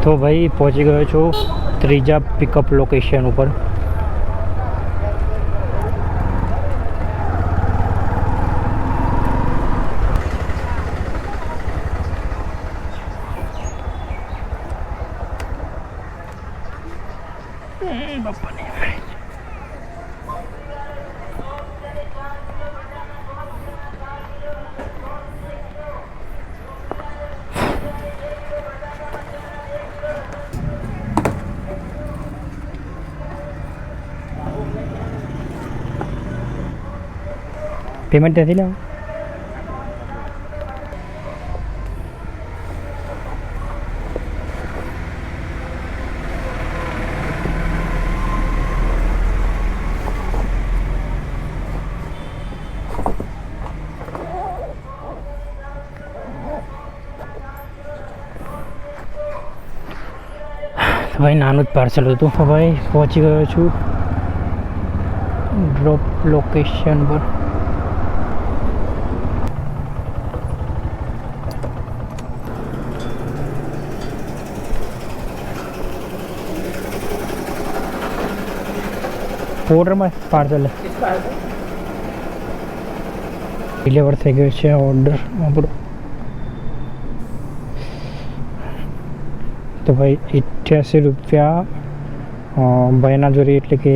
તો ભાઈ પહોંચી ગયો છું ત્રીજા પિકઅપ લોકેશન ઉપર. પેમેન્ટ નથી લેવું. ભાઈ નાનું જ પાર્સલ હતું. તો ભાઈ પહોંચી ગયો છું ડ્રોપ લોકેશન પર. ઓર્ડરમાં પાર્સલ ડિલિવર થઈ ગયો છે ઓર્ડર આપણો. તો ભાઈ 88 રૂપિયા ભાઈના જોડે, એટલે કે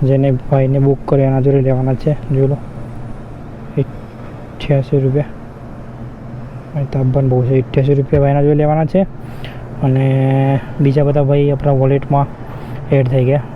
જેને ભાઈને બુક કરે એના જોડે લેવાના છે. જોઈ લો 88 રૂપિયા. તાપમાન બહુ છે. 88 રૂપિયા ભાઈના જોડે લેવાના છે અને બીજા બધા ભાઈ આપણા વોલેટમાં એડ થઈ ગયા.